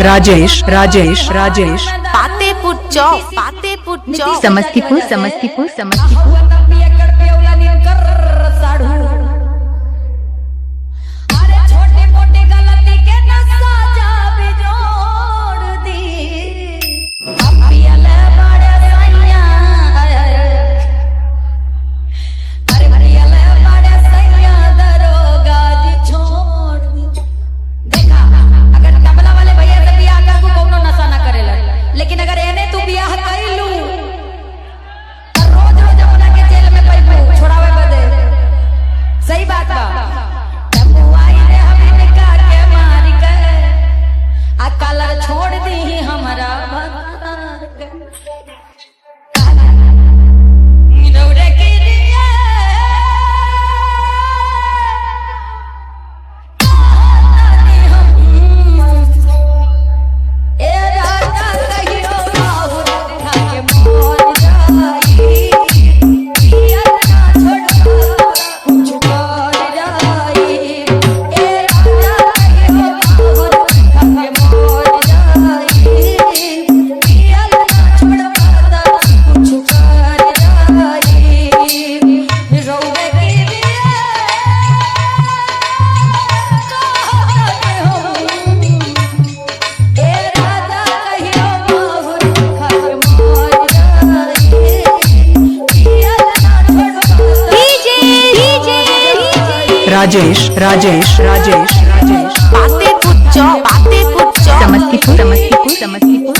राजेश राजेश राजेश पातेपुर चौक समस्तीपुर समस्तीपुर समस्तीपुर। लेकिन अगर एने तू बियाह कइलू तो रोज रोज अपना के जेल में पैबू छोड़ावे बदे। सही बात बा। बुआई ने हमें निकाल के मार के आ कलर छोड़ दी हमरा भतार के। रौरे की दिए ए राजा कहियो बाहुर खा के मोर जाई पिया ना छोड़ कुछ कर जाई। ए राजा कहियो बाहुर खा के मोर जाई पिया ना छोड़ कुछ कर जाई। रौवे की दिए ए राजा कहियो बाहुर खा के मोर जाई पिया ना छोड़ राजेश राजेश राजेश राजेश पातेपुर चौक समस्तीपुर समस्तीपुर समस्तीपुर।